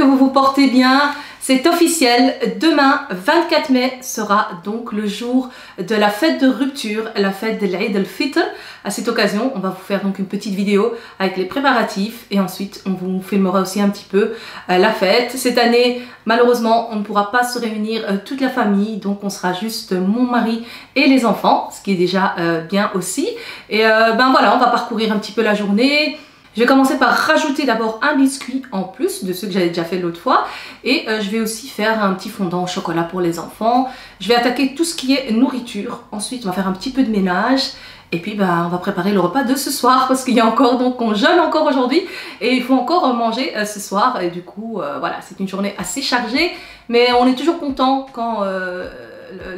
que vous vous portez bien. C'est officiel, demain 24 mai sera donc le jour de la fête de rupture, la fête de l'Eid al-Fitr. À cette occasion, on va vous faire donc une petite vidéo avec les préparatifs et ensuite on vous filmera aussi un petit peu la fête. Cette année, malheureusement, on ne pourra pas se réunir toute la famille, donc on sera juste mon mari et les enfants, ce qui est déjà bien aussi. Et ben voilà, on va parcourir un petit peu la journée. Je vais commencer par rajouter d'abord un biscuit en plus de ceux que j'avais déjà fait l'autre fois. Et je vais aussi faire un petit fondant au chocolat pour les enfants. Je vais attaquer tout ce qui est nourriture. Ensuite, on va faire un petit peu de ménage. Et puis, on va préparer le repas de ce soir parce qu'il y a encore, donc on jeûne encore aujourd'hui. Et il faut encore manger ce soir. Et du coup, voilà, c'est une journée assez chargée. Mais on est toujours content quand...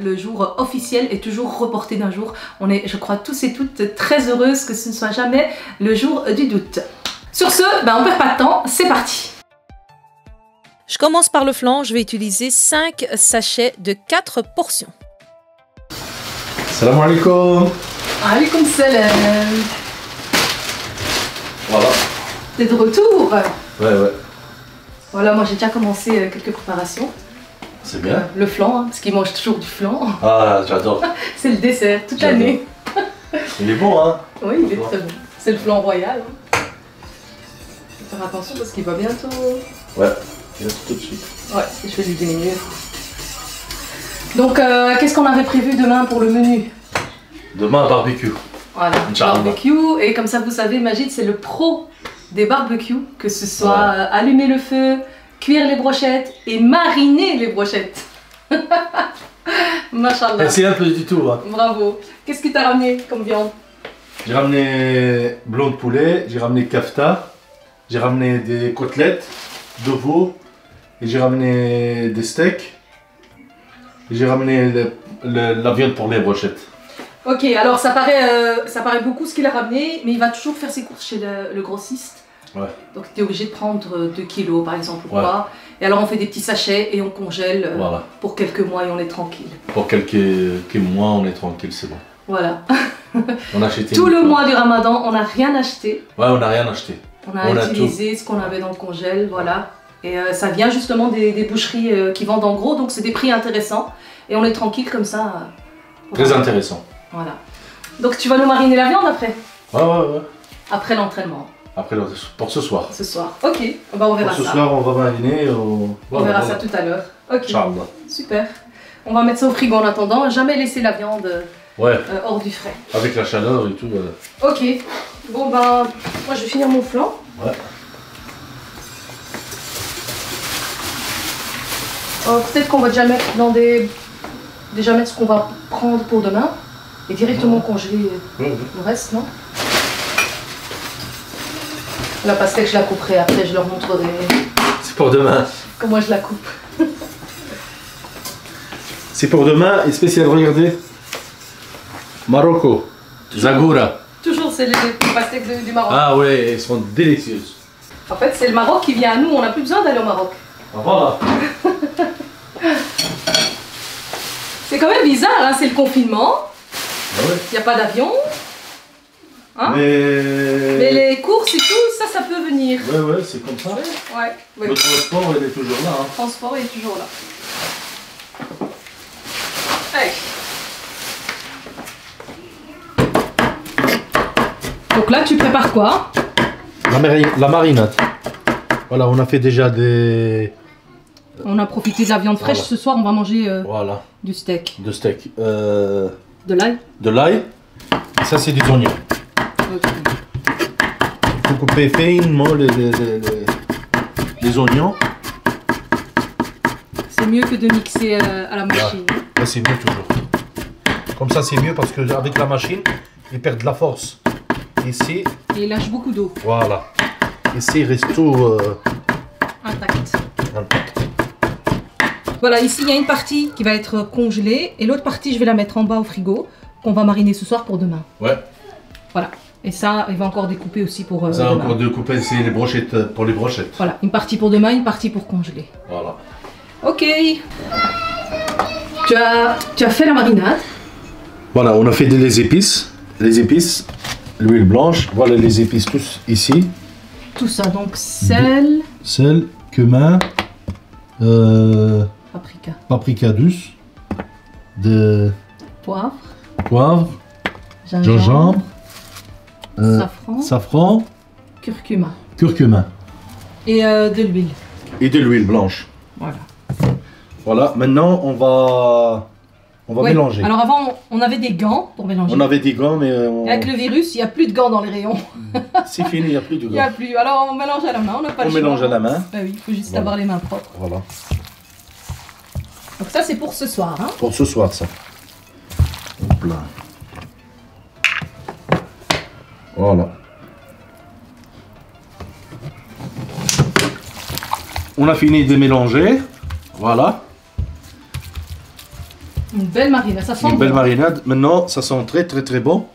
le jour officiel est toujours reporté d'un jour. On est, je crois, tous et toutes très heureuses que ce ne soit jamais le jour du doute. Sur ce, on perd pas de temps, c'est parti. Je commence par le flan, je vais utiliser 5 sachets de 4 portions. Salam alaikum. Alaikum salam. Voilà. T'es de retour? Ouais. Voilà, moi j'ai déjà commencé quelques préparations. C'est bien. Le flan, parce qu'ils mangent toujours du flan. Ah, j'adore. C'est le dessert, toute l'année. Il est bon, hein? Oui, il est très bon. C'est le flan royal. Faut faire attention parce qu'il va bientôt... Ouais, il va tout de suite. Ouais, je vais lui diminuer. Donc, qu'est-ce qu'on avait prévu demain pour le menu? Demain, barbecue. Voilà, barbecue. Et comme ça, vous savez, Majid, c'est le pro des barbecues. Que ce soit allumer le feu, cuire les brochettes et mariner les brochettes. Machallah. C'est un peu du tout. Hein. Bravo. Qu'est-ce que tu as ramené comme viande? J'ai ramené blanc de poulet, j'ai ramené kafta, j'ai ramené des côtelettes de veau, et j'ai ramené des steaks, et j'ai ramené la viande pour les brochettes. Ok, alors ça paraît beaucoup ce qu'il a ramené, mais il va toujours faire ses courses chez le grossiste. Ouais. Donc tu es obligé de prendre 2 kilos par exemple ou quoi. Et alors on fait des petits sachets et on congèle pour quelques mois et on est tranquille. Pour quelques mois on est tranquille, c'est bon. Voilà. On a acheté tout le mois du Ramadan, on n'a rien acheté. Ouais, on n'a rien acheté. On a utilisé ce qu'on avait dans le congèle, voilà. Et ça vient justement des boucheries qui vendent en gros, donc c'est des prix intéressants. Et on est tranquille comme ça. Très intéressant. Voilà. Donc tu vas nous mariner la viande après? Ouais. Après l'entraînement. Après, pour ce soir. Ce soir. Ok, on verra ça. Ce soir, on va mariner. On verra ça tout à l'heure. Ok. Inch'Allah. Super. On va mettre ça au frigo en attendant. Jamais laisser la viande hors du frais. Avec la chaleur et tout. Ok. Bon, moi je vais finir mon flan. Ouais. Peut-être qu'on va déjà mettre mettre ce qu'on va prendre pour demain et directement congeler le reste, non? La pastèque, je la couperai après, je leur montrerai. C'est pour demain. Comment je la coupe. C'est pour demain et spécial, regardez. Marocco. Zagoura. Toujours, c'est les pastèques du Maroc. Ah ouais, elles sont délicieuses. En fait, c'est le Maroc qui vient à nous, on n'a plus besoin d'aller au Maroc. Ah, voilà. C'est quand même bizarre, hein, c'est le confinement. Il n'y a pas d'avion. Hein? Mais les courses et tout, ça peut venir. Ouais, c'est comme ça. Ouais. Le transport, il est toujours là. Hein. Le transport, il est toujours là. Allez. Donc là, tu prépares quoi? La marinade. Voilà, on a fait déjà des... On a profité de la viande fraîche. Ce soir, on va manger du steak. De steak. De l'ail. De l'ail. Et ça, c'est des oignons. Il faut couper finement les oignons. C'est mieux que de mixer à la machine. Ouais, c'est mieux toujours. Comme ça c'est mieux parce qu'avec la machine, ils perdent de la force. Ici. Et ils lâchent beaucoup d'eau. Voilà. Ici il reste tout intact. Voilà, ici il y a une partie qui va être congelée et l'autre partie je vais la mettre en bas au frigo qu'on va mariner ce soir pour demain. Ouais. Voilà. Et ça, il va encore découper aussi pour ça demain. Encore découper, c'est les brochettes pour les brochettes. Voilà, une partie pour demain, une partie pour congeler. Voilà. Ok. Tu as fait la marinade. Voilà, on a fait les épices. Les épices, l'huile blanche. Voilà les épices tous ici. Tout ça, donc sel. Sel, cumin, Paprika. paprika douce, de Poivre. poivre, Gingembre. gingembre, Safran. safran, Curcuma. curcuma Et de l'huile. et de l'huile blanche. Voilà. Voilà, maintenant on va Ouais. mélanger. Alors avant, on avait des gants pour mélanger. On avait des gants, mais Et avec le virus, il n'y a plus de gants dans les rayons. c'est fini, il n'y a plus de Il n'y a gants. plus. Alors on mélange à la main, on n'a pas On le choix. mélange à la main. Bah oui, il faut juste Voilà. avoir les mains propres. Voilà, Donc ça, c'est pour ce soir. Hein. pour ce soir ça. Hop là. Voilà. On a fini de mélanger. Voilà. Une belle marinade, ça sent Une belle bon. marinade. Maintenant, ça sent très bon.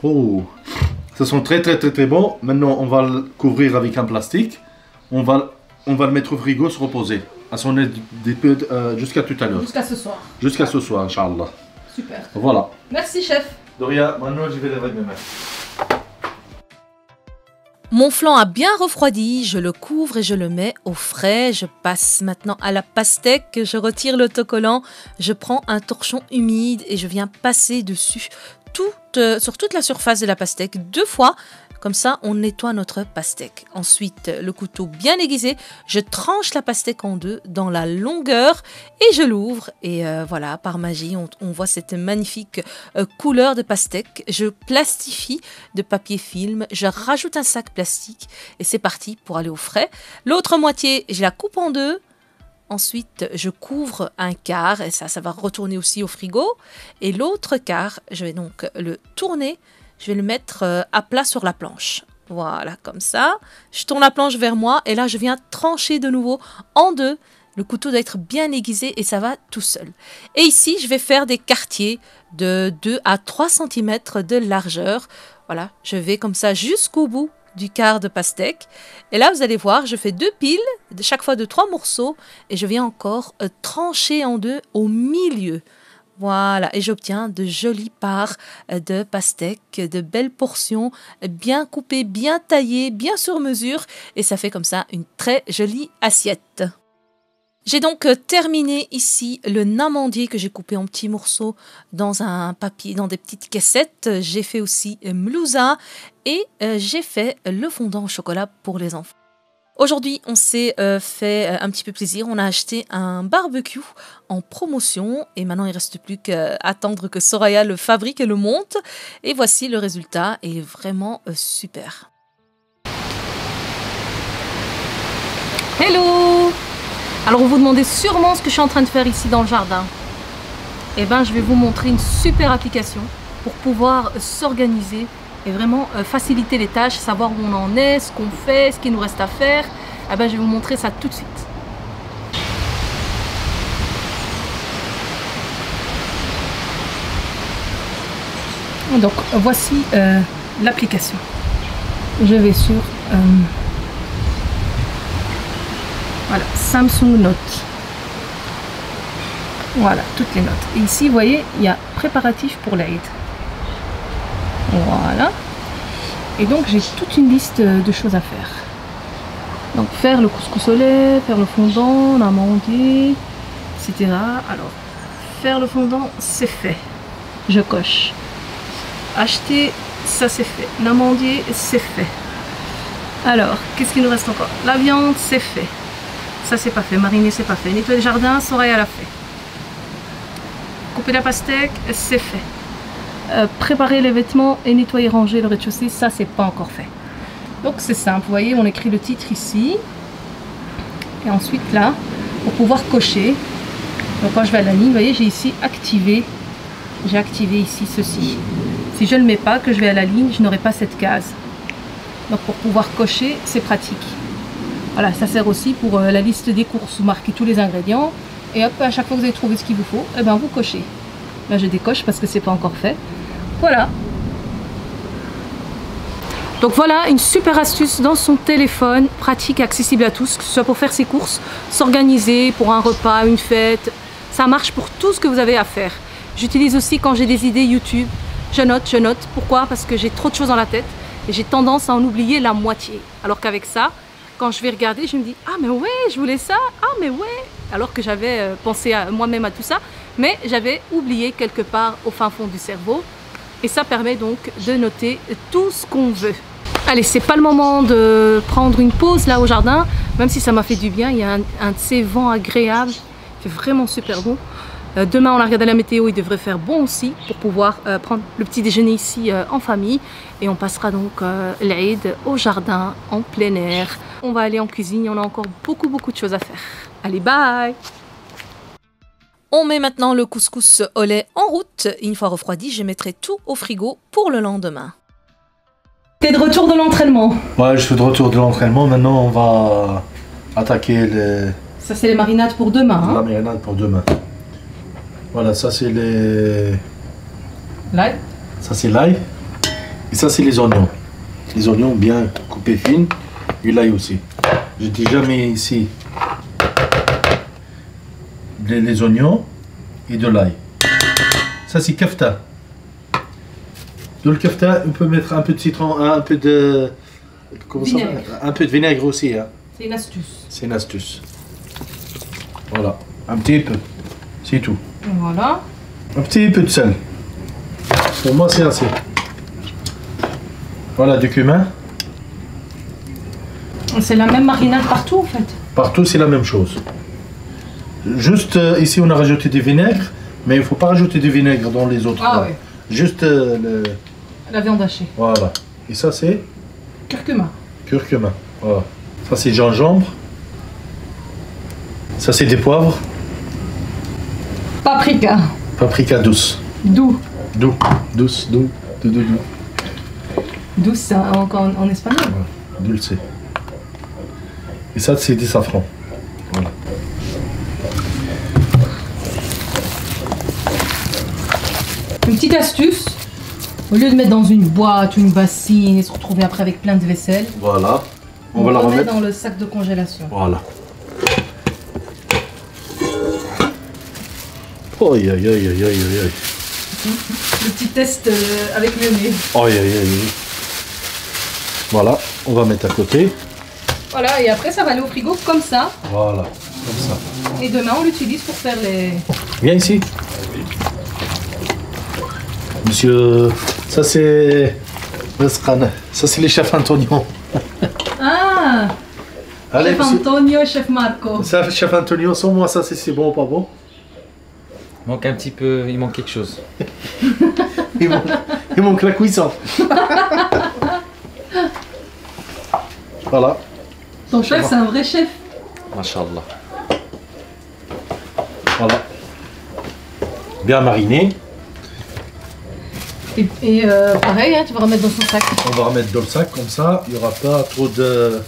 Oh, ça sent très bon. Maintenant, on va le couvrir avec un plastique. On va le mettre au frigo se reposer. À son aide jusqu'à tout à l'heure. Jusqu'à ce soir. Jusqu'à ce soir, Inch'Allah. Super. Voilà. Merci, chef. De rien, maintenant je vais laver mes mains. Mon flan a bien refroidi, je le couvre et je le mets au frais. Je passe maintenant à la pastèque, je retire l'autocollant, je prends un torchon humide et je viens passer dessus sur toute la surface de la pastèque 2 fois. Comme ça, on nettoie notre pastèque. Ensuite, le couteau bien aiguisé, je tranche la pastèque en 2 dans la longueur et je l'ouvre. Et voilà, par magie, on voit cette magnifique couleur de pastèque. Je plastifie de papier film, je rajoute un sac plastique et c'est parti pour aller au frais. L'autre moitié, je la coupe en 2. Ensuite, je couvre un quart et ça va retourner aussi au frigo. Et l'autre quart, je vais donc le tourner. Je vais le mettre à plat sur la planche. Voilà, comme ça. Je tourne la planche vers moi et là, je viens trancher de nouveau en 2. Le couteau doit être bien aiguisé et ça va tout seul. Et ici, je vais faire des quartiers de 2 à 3 cm de largeur. Voilà, je vais comme ça jusqu'au bout du quart de pastèque. Et là, vous allez voir, je fais 2 piles, chaque fois de 3 morceaux. Et je viens encore trancher en 2 au milieu. Voilà, et j'obtiens de jolies parts de pastèque, de belles portions, bien coupées, bien taillées, bien sur mesure, et ça fait comme ça une très jolie assiette. J'ai donc terminé ici le amandier que j'ai coupé en petits morceaux dans un papier, dans des petites caissettes. J'ai fait aussi mlouza et j'ai fait le fondant au chocolat pour les enfants. Aujourd'hui, on s'est fait un petit peu plaisir. On a acheté un barbecue en promotion et maintenant il ne reste plus qu'à attendre que Soraya le fabrique et le monte. Et voici le résultat, il est vraiment super. Hello! Alors vous vous demandez sûrement ce que je suis en train de faire ici dans le jardin. Eh bien, je vais vous montrer une super application pour pouvoir s'organiser et vraiment faciliter les tâches, savoir où on en est, ce qu'on fait, ce qu'il nous reste à faire. Eh ben, je vais vous montrer ça tout de suite. Donc voici l'application. Je vais sur voilà, Samsung Note. Voilà, toutes les notes. Et ici, vous voyez, il y a préparatifs pour l'Aïd. Voilà. Et donc, j'ai toute une liste de choses à faire. Donc, faire le couscous au lait, faire le fondant, l'amandier, etc. Alors, faire le fondant, c'est fait. Je coche. Acheter, ça c'est fait. L'amandier, c'est fait. Alors, qu'est-ce qu'il nous reste encore? La viande, c'est fait. Ça, c'est pas fait. Mariner, c'est pas fait. Nettoyer le jardin, Soraya l'a fait. Couper la pastèque, c'est fait. Préparer les vêtements et nettoyer, ranger le rez-de-chaussée, ça, c'est pas encore fait. Donc, c'est simple. Vous voyez, on écrit le titre ici. Et ensuite, là, pour pouvoir cocher. Donc, quand je vais à la ligne, vous voyez, j'ai ici activé. J'ai activé ici ceci. Si je ne le mets pas, que je vais à la ligne, je n'aurai pas cette case. Donc, pour pouvoir cocher, c'est pratique. Voilà, ça sert aussi pour la liste des courses, vous marquez tous les ingrédients et hop, à chaque fois que vous avez trouvé ce qu'il vous faut, eh ben vous cochez. Là, je décoche parce que c'est pas encore fait. Voilà. Donc voilà, une super astuce dans son téléphone, pratique, accessible à tous, que ce soit pour faire ses courses, s'organiser pour un repas, une fête. Ça marche pour tout ce que vous avez à faire. J'utilise aussi quand j'ai des idées YouTube. Je note. Pourquoi? Parce que j'ai trop de choses dans la tête et j'ai tendance à en oublier la moitié. Alors qu'avec ça, quand je vais regarder, je me dis ah mais ouais, je voulais ça, ah mais ouais, alors que j'avais pensé moi-même à tout ça, mais j'avais oublié quelque part au fin fond du cerveau. Et ça permet donc de noter tout ce qu'on veut. Allez, c'est pas le moment de prendre une pause là au jardin, même si ça m'a fait du bien. Il y a un de ces vents agréables, il fait vraiment super bon. Demain, on a regardé la météo, il devrait faire bon aussi pour pouvoir prendre le petit déjeuner ici en famille. Et on passera donc l'Aïd au jardin, en plein air. On va aller en cuisine, on a encore beaucoup de choses à faire. Allez, bye! On met maintenant le couscous au lait en route. Une fois refroidi, je mettrai tout au frigo pour le lendemain. T'es de retour de l'entraînement? Ouais, je suis de retour de l'entraînement. Maintenant, on va attaquer les... Ça, c'est les marinades pour demain. Hein? La marinade pour demain. Voilà, ça c'est les... L'ail. Ça c'est l'ail. Et ça c'est les oignons. Les oignons bien coupés fines. Et l'ail aussi. J'ai déjà mis ici les oignons et de l'ail. Ça c'est kafta. Dans le kafta, on peut mettre un peu de citron, un peu de... Comment ça? Un peu de vinaigre aussi. Hein. C'est une astuce. C'est une astuce. Voilà. Un petit peu. C'est tout. Voilà. Un petit peu de sel. Pour moi, c'est assez. Voilà, du cumin. C'est la même marinade partout, en fait. Partout, c'est la même chose. Juste ici, on a rajouté du vinaigre, mais il ne faut pas rajouter du vinaigre dans les autres. Ah oui. Juste la viande hachée. Voilà. Et ça, c'est curcuma. Curcuma. Voilà. Ça, c'est gingembre. Ça, c'est des poivres. Paprika. Paprika douce. Doux. Doux. Douce. Doux. Doux. Douce, c'est en espagnol. Ouais. Dulce. Et ça, c'est du safran. Voilà. Une petite astuce, au lieu de mettre dans une boîte ou une bassine et se retrouver après avec plein de vaisselle, voilà. On va la remettre dans le sac de congélation. Voilà. Aïe aïe aïe aïe aïe aïe. Le petit test avec le nez. Aïe aïe aïe. Voilà, on va mettre à côté. Voilà, et après ça va aller au frigo comme ça. Voilà, comme ça. Et demain on l'utilise pour faire les... Viens ici. Monsieur, ça c'est... Ça c'est les chefs Antonio. Ah, Allez, chef monsieur. Antonio, chef Marco. Ça, chef Antonio, sans moi, ça c'est bon ou pas bon? Il manque un petit peu, il manque quelque chose. il manque la cuisson. Voilà. Ton chef, c'est un vrai chef. Masha'Allah. Voilà. Bien mariné. Et pareil, hein, tu vas remettre dans son sac On va remettre dans le sac, comme ça, il n'y aura pas trop de...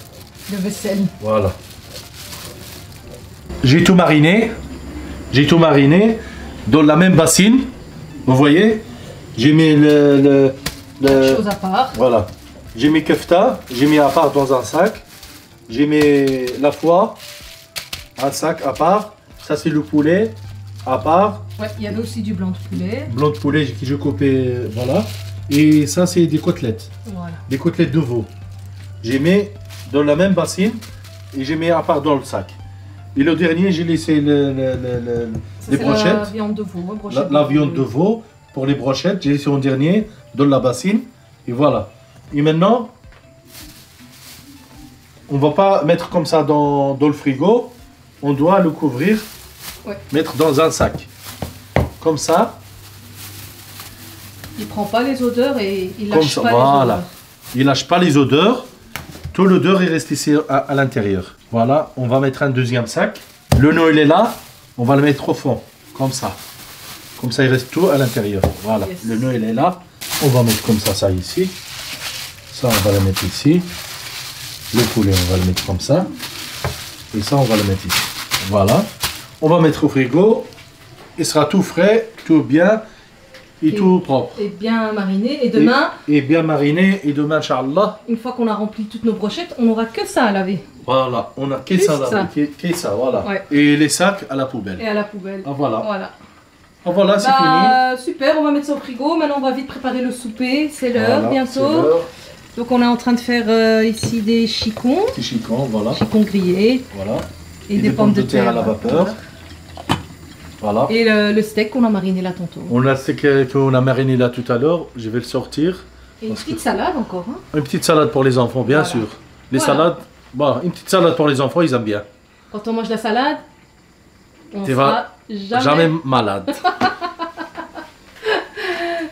de vaisselle. Voilà. J'ai tout mariné. J'ai tout mariné dans la même bassine. Vous voyez? J'ai mis Chaque chose à part. Voilà. J'ai mis kefta, j'ai mis à part dans un sac. J'ai mis la foie, un sac à part. Ça c'est le poulet, à part. Ouais, il y avait aussi du blanc de poulet. Blanc de poulet que j'ai coupé, voilà. Et ça c'est des côtelettes. Voilà. Des côtelettes de veau. J'ai mis dans la même bassine et j'ai mis à part dans le sac. Et le dernier, j'ai laissé les brochettes. La viande de veau. La viande de veau pour les brochettes, j'ai laissé en dernier dans la bassine. Et voilà. Et maintenant, on va pas mettre comme ça dans le frigo. On doit le couvrir, ouais. Mettre dans un sac. Comme ça. Il prend pas les odeurs et il lâche pas les voilà. odeurs. Il lâche pas les odeurs. Tout l'odeur il reste ici à l'intérieur. Voilà, on va mettre un deuxième sac. Le nœud il est là. On va le mettre au fond, comme ça. Comme ça il reste tout à l'intérieur. Voilà, yes. Le nœud il est là. On va mettre comme ça ici. Ça on va le mettre ici. Le poulet on va le mettre comme ça. Et ça on va le mettre ici. Voilà. On va mettre au frigo. Il sera tout frais, tout bien. Et tout propre. Et bien mariné. Et demain... Et bien mariné. Et demain, Inch'Allah... Une fois qu'on a rempli toutes nos brochettes, on n'aura que ça à laver. Voilà, on a que ça à laver. Que ça, voilà. Ouais. Et les sacs à la poubelle. Et à la poubelle. Ah, voilà. Voilà. Ah, voilà, c'est fini. Super, on va mettre ça au frigo. Maintenant, on va vite préparer le souper. C'est l'heure, voilà, bientôt. Donc on est en train de faire ici des chicons. Petit chicon, voilà. Chicons grillés. Voilà. Et des pommes de terre à la vapeur. Voilà. Et le steak qu'on a mariné là tantôt. On a le steak qu'on a mariné là tout à l'heure. Je vais le sortir. Et une petite salade encore. Hein. Une petite salade pour les enfants, bien Voilà. sûr. Les Voilà. salades, bon, une petite salade pour les enfants, ils aiment bien. Quand on mange la salade, on Tu sera Jamais malade.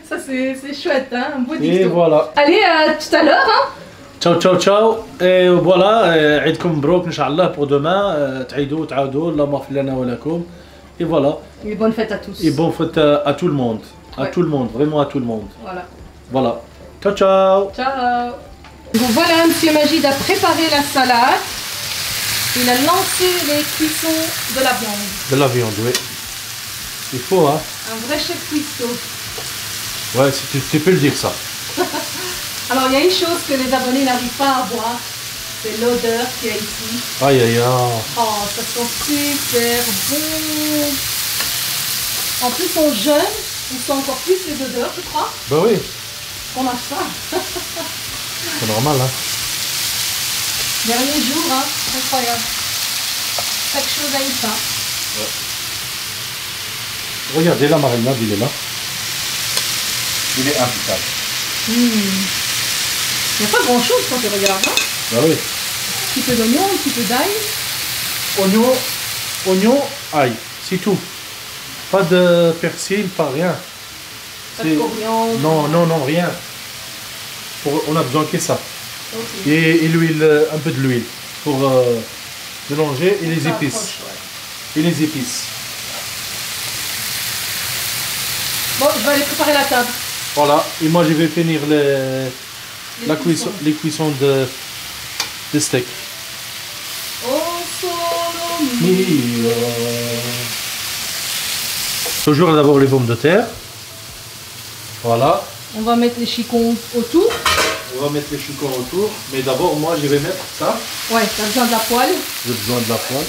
Ça c'est chouette, hein, un beau Et dicton. voilà. Allez, à tout à l'heure. Hein. Ciao, ciao, ciao. Et voilà, عيدكم مبروك إن شاء الله pour demain. تعيدوا تعاودوا اللهم اغفر لنا ولكم. Et voilà. Et bonne fête à tous. Et bonne fête à tout le monde. À Ouais. tout le monde, vraiment à tout le monde. Voilà. Voilà. Ciao, ciao. Ciao. Donc voilà, Monsieur Majid a préparé la salade. Il a lancé les cuissons de la viande. De la viande, oui. Il faut, hein. Un vrai chef cuistot. Ouais, si tu peux le dire ça. Alors il y a une chose que les abonnés n'arrivent pas à voir. C'est l'odeur qu'il y a ici. Aïe, aïe, aïe. Oh, ça sent super bon. En plus, on jeûne, on sent encore plus les odeurs, je crois. Bah oui, On a faim. c'est normal, hein. Dernier jour, hein, incroyable. Chaque chose a une fin. Regardez la marinade, il est là. Il est impeccable. Il n'y a pas grand chose quand tu regardes. Hein. Bah oui. Un petit peu d'oignon, un petit peu d'ail. Oignon, ail, c'est tout. Pas de persil, pas rien. Pas de C'est- coriandre. Non, rien. On a besoin que ça. Ok. Et l'huile, un peu de l'huile pour mélanger et les Ça épices. approche, ouais. Et les épices. Bon, je vais aller préparer la table. Voilà. Et moi, je vais finir les cuissons de steak. Oh, solo mio. Toujours d'abord les pommes de terre. Voilà. On va mettre les chicons autour. On va mettre les chicons autour. Mais d'abord, moi, je vais mettre ça. Ouais, t'as besoin de la poêle. J'ai besoin de la poêle.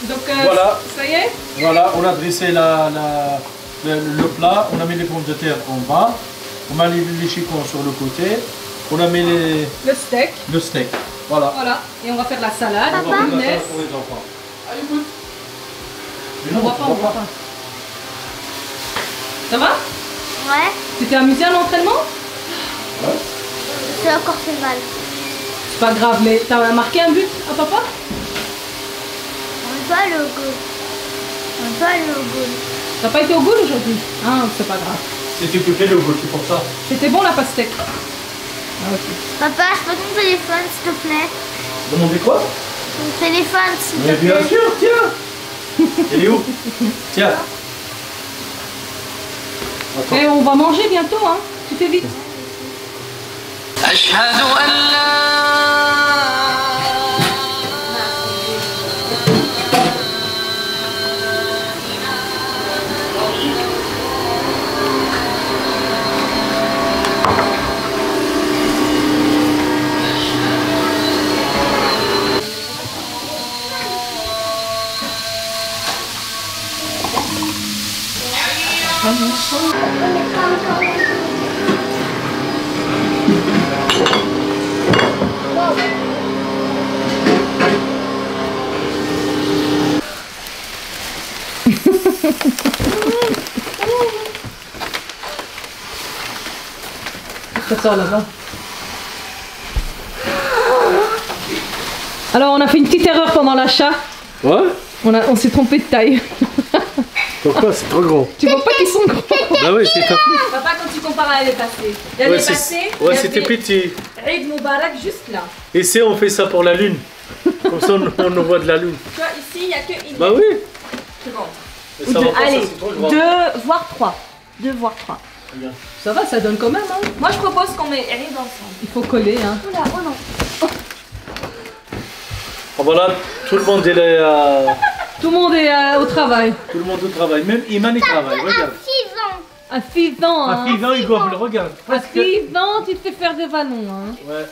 Donc, Voilà. ça y est. Voilà, on a dressé le plat. On a mis les pommes de terre en bas. On a mis les chicons sur le côté. On a mis Le steak. le steak. Voilà. Voilà. Et on va faire la salade. On va faire la punaise. salade pour les enfants. Allez, écoute. Mais On non, voit pas, on voit pas. Ça va? Ouais, Tu t'es amusé à l'entraînement? Ouais. j'ai encore fait mal. C'est pas grave, mais t'as marqué un but à papa? On doit le goal. On doit le goal. T'as pas été au goal aujourd'hui? Ah, c'est pas grave. C'était coupé le goût, c'est pour ça. C'était bon la pastèque? Ah, ok. Papa, je peux ton téléphone, s'il te plaît? Demandez quoi? Ton téléphone, s'il Mais te bien plaît. sûr, tiens. Il est où? Tiens. Attends. Et on va manger bientôt, hein? Tu fais vite. أشهد أن لا Ça sort là-bas. Alors on a fait une petite erreur pendant l'achat. Ouais? On s'est trompé de taille. Pourquoi? C'est trop gros. Tu vois pas qu'ils sont gros? Bah oui, c'est top. Papa, quand tu compares à l'année passée, l'année Ouais, passée, ouais, c'était petit. Eid Moubarak juste là. Et si on fait ça pour la lune? Comme ça, on voit de la lune. Tu vois, ici, il n'y a que une Bah oui. seconde. Mais ça va pas, ça, Allez, c'est trop grand. 2 voire 3. 2 voire 3. Ça va, ça donne quand même. Hein. Moi, je propose qu'on met Eid ensemble. Il faut coller. Hein. Oula, oh non. Ah, voilà, tout le monde est là, Tout le monde est au travail. tout le monde au travail. Même Iman il travaille, regarde. 6 ans. À 6 ans. À Hein. 6 ans, il gobble, regarde. À Presque. 6 ans, tu te fais faire des ballons. Hein. Ouais.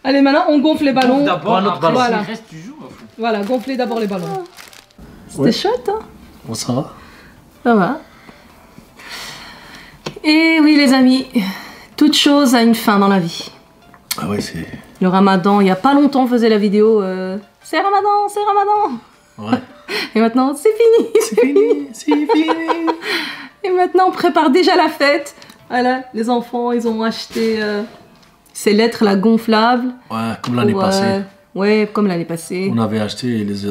Allez, maintenant, on gonfle les ballons. D'abord, après, Voilà. s'il reste, tu joues. Voilà, gonfler d'abord les ballons. C'était Ouais. chouette, hein? Bon, ça va. Ça va. Et oui, les amis, toute chose a une fin dans la vie. Ah ouais, c'est... Le ramadan, il n'y a pas longtemps, on faisait la vidéo c'est ramadan, c'est ramadan. Ouais. Et maintenant, c'est fini. C'est fini, c'est fini. Et maintenant, on prépare déjà la fête. Voilà, les enfants, ils ont acheté ces lettres là, gonflables. Ouais, comme l'année Pour, passée. Ouais, comme l'année passée. On avait acheté les...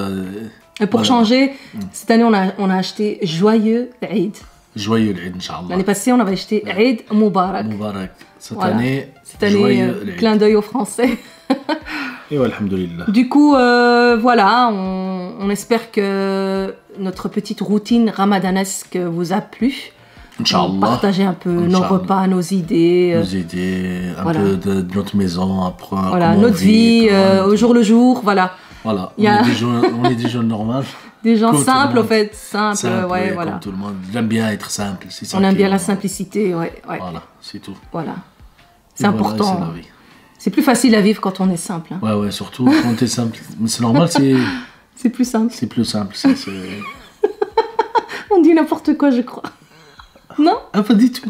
Et pour voilà. changer, cette année, on a acheté Joyeux Eid. Joyeux l'Eid, Inch'Allah. L'année passée, on avait acheté Eid Moubarak. Moubarak. Cette Voilà. année, Cette année, joyeux l'Eid. clin d'œil aux Français. Et ouais, alhamdoulilah. Du coup, voilà, on espère que notre petite routine ramadanesque vous a plu. Inch'Allah. Partager un peu nos Inch'Allah. repas, nos idées. Nous aider un voilà. peu de notre maison, après, Voilà, comment on notre vie, comment on- au jour le jour, voilà. Voilà, Il y a- on est des jeunes normaux. Des gens Comme tout le simples, monde. au fait, simples, Simple, ouais, ouais, voilà. comme tout le monde. J'aime bien être simple. C'est ça On aime qui bien est- la simplicité, ouais, ouais. Voilà, c'est tout. Voilà. Et C'est voilà, important. c'est la vie. C'est plus facile à vivre quand on est simple. hein. Ouais, ouais, surtout quand t'es simple. Mais c'est normal, C'est plus simple. c'est plus simple. On dit n'importe quoi, je crois. Non? Ah, pas du tout.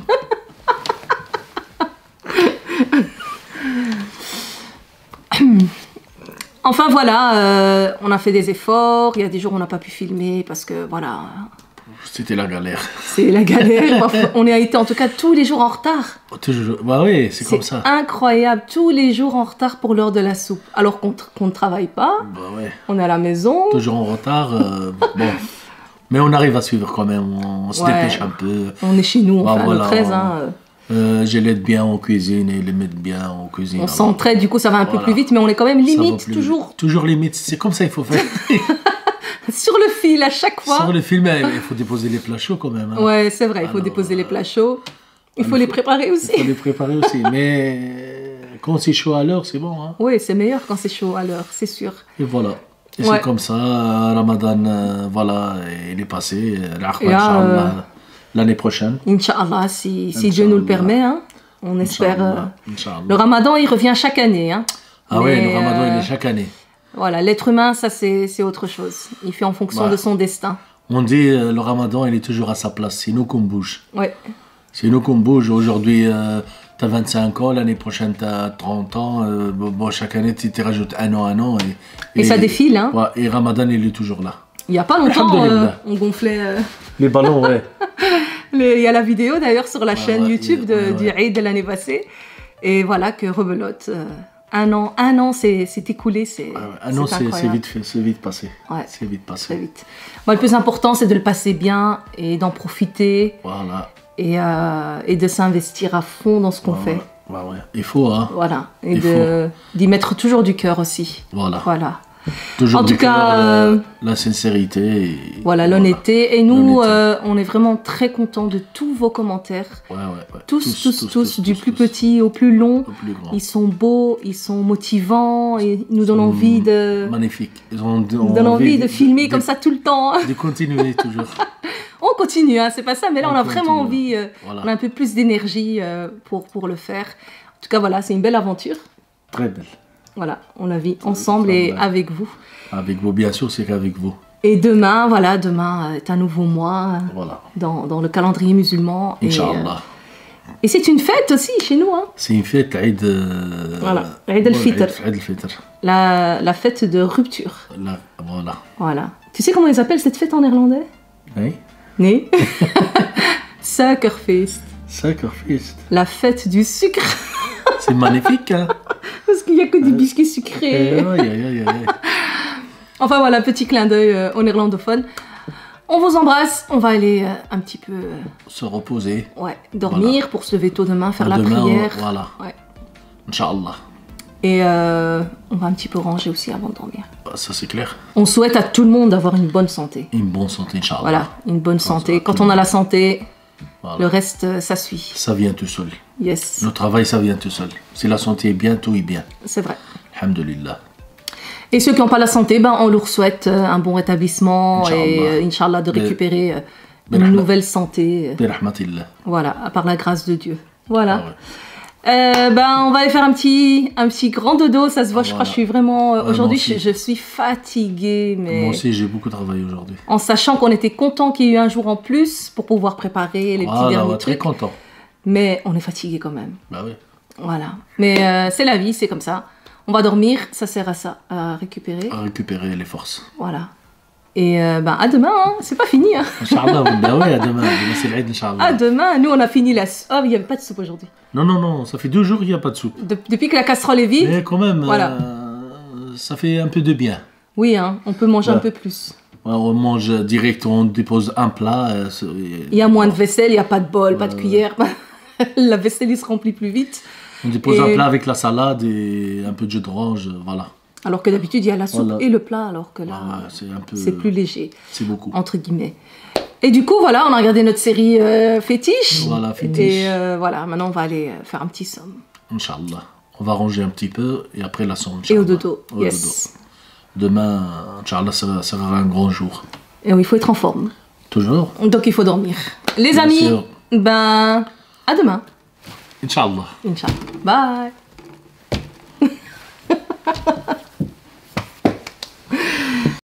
Enfin voilà, on a fait des efforts. Il y a des jours où on n'a pas pu filmer parce que voilà, C'était la galère. c'est la galère. Parfois, on a été en tout cas tous les jours en retard. Toujours... Bah oui, c'est comme ça. Incroyable, tous les jours en retard pour l'heure de la soupe. Alors qu'on ne travaille pas, Bah ouais. on est à la maison. Toujours en retard. Bon. Mais on arrive à suivre quand même. On se Ouais. dépêche un peu. On est chez nous, on Bah, fait voilà. notre aise. Hein. Je l'aide bien en cuisine et les mettre bien en cuisine. On alors. s'entraide, du coup ça va un peu Voilà. plus vite, mais on est quand même Ça va limite plus toujours vite. Toujours limite. C'est comme ça il faut faire. sur le fil à chaque fois. Sur le film, il faut déposer les plats chauds quand même. hein. Ouais, c'est vrai, il faut Alors, déposer les plats chauds. Il faut il les faut- préparer aussi. Il faut les préparer aussi. Mais quand c'est chaud à l'heure, c'est bon. Hein. Oui, c'est meilleur quand c'est chaud à l'heure, c'est sûr. Et voilà. Et Ouais. c'est comme ça, Ramadan, voilà, il est passé. L'Aqba, Et là, Inch'Allah, l'année prochaine. Inch'Allah, si Dieu nous le permet, hein, on espère. Inch'Allah, Inch'Allah. Le ramadan, il revient chaque année. Hein. Ah ouais, Mais, le Ramadan, il est chaque année. Voilà, l'être humain, ça c'est autre chose. Il fait en fonction Ouais. de son destin. On dit le Ramadan, il est toujours à sa place. C'est nous qu'on bouge. Ouais. C'est nous qu'on bouge. Aujourd'hui, t'as 25 ans, l'année prochaine, t'as 30 ans. Bon, chaque année, tu rajoutes un an. Et ça défile. Hein. Ouais, et Ramadan, il est toujours là. Il n'y a pas longtemps, Alhamdulillah. on gonflait. Les ballons, ouais. Il y a la vidéo d'ailleurs sur la chaîne ouais, YouTube ouais, du Eid de l'année passée. Et voilà que rebelote. Un an s'est écoulé. Ah non, c'est incroyable. vite fait, c'est vite passé. Ouais. C'est vite passé. Très vite. Bon, le plus important, c'est de le passer bien et d'en profiter Voilà. et de s'investir à fond dans ce qu'on fait. Ouais, ouais. Il faut, hein. Voilà. Et Il d'y mettre toujours du cœur aussi. Voilà. Voilà. Toujours En du tout cas, cœur, la sincérité. Et Voilà, l'honnêteté. Et nous, L'honnêteté. on est vraiment très contents de tous vos commentaires. Ouais, ouais. Tous, du plus petit au plus long. Au plus grand. Ils sont beaux, ils sont motivants, et ils nous donnent envie de, Magnifique. Ils nous donnent envie de filmer comme ça tout le temps. De continuer toujours. On continue, hein, c'est pas ça, mais là on a continue. vraiment envie, Voilà. on a un peu plus d'énergie pour le faire. En tout cas, voilà, c'est une belle aventure. Très belle. Voilà, on la vit ensemble et Ouais. avec vous. Avec vous, bien sûr, c'est qu'avec vous. Et demain, voilà, demain est un nouveau mois Voilà. dans le calendrier musulman. Inch'Allah. Et c'est une fête aussi chez nous, hein, C'est une fête, Eid. Voilà, Eid al-Fitr. Eid al-Fitr. la fête de rupture. Là, voilà. Voilà. Tu sais comment ils appellent cette fête en néerlandais? Oui. Nee. Suikerfeest. Sacrifice. La fête du sucre. C'est magnifique, hein. Parce qu'il n'y a que des biscuits sucrés. Aïe, aïe, aïe, aïe. Enfin voilà, petit clin d'œil aux néerlandophones. On vous embrasse. On va aller un petit peu Se reposer. dormir pour se lever tôt demain, faire la Demain, prière. Voilà. Ouais. Inch'Allah. Et on va un petit peu ranger aussi avant de dormir. Bah, ça, c'est clair. On souhaite à tout le monde d'avoir une bonne santé. Une bonne santé, Inch'Allah. Voilà, une bonne santé. va, Quand tout on le a la santé, Voilà. le reste, ça suit. Ça vient tout seul. Yes, Le travail, ça vient tout seul. Si la santé est bien, tout est bien. c'est vrai. Alhamdulillah. Et ceux qui n'ont pas la santé, ben, on leur souhaite un bon rétablissement Inch'Allah. et Inch'Allah de Ben- récupérer une Ben- nouvelle santé. Birahmatillah. Voilà, par la grâce de Dieu. Voilà. Ah Ben, on va aller faire un petit grand dodo, ça se voit, je crois que je suis vraiment... Ouais, aujourd'hui, moi aussi. je suis fatiguée, mais... Moi aussi, j'ai beaucoup travaillé aujourd'hui. En sachant qu'on était content qu'il y ait eu un jour en plus pour pouvoir préparer les petits Voilà, derniers ouais, très trucs. content. Mais on est fatigué quand même. Bah oui. Voilà. Mais c'est la vie, c'est comme ça. On va dormir, ça sert à ça, à récupérer. À récupérer les forces. Voilà. Et ben à demain, hein. C'est pas fini. Hein. Inch'Allah, bah oui, à demain. Demain, c'est l'Aïd, Inch'Allah. À demain, nous on a fini la... Oh, il n'y avait pas de soupe aujourd'hui. Non, ça fait 2 jours qu'il n'y a pas de soupe. Depuis que la casserole est vide, Mais quand même, Voilà. Ça fait un peu de bien. oui, hein, on peut manger un Ouais. peu plus. Ouais, on mange direct, on dépose un plat. Il y a moins de vaisselle, il n'y a pas de bol, pas de cuillère. La vaisselle, il se remplit plus vite. On dépose Et- un plat avec la salade et un peu de jus d'orange, voilà. Alors que d'habitude, il y a la soupe Voilà. et le plat, alors que là, Ouais, c'est un peu... c'est plus léger, C'est beaucoup. entre guillemets. Et du coup, voilà, on a regardé notre série fétiche. Voilà, fétiche. Et voilà, maintenant, on va aller faire un petit somme. Inch'Allah. On va ranger un petit peu et après la somme. Et au Inch'Allah. dodo, Au yes. dodo. Demain, Inch'Allah, ça sera un grand jour. Et oui, il faut être en forme. Toujours. Donc, il faut dormir. Les Bien amis, sûr. ben, à demain. Inch'Allah. Inch'Allah. Bye.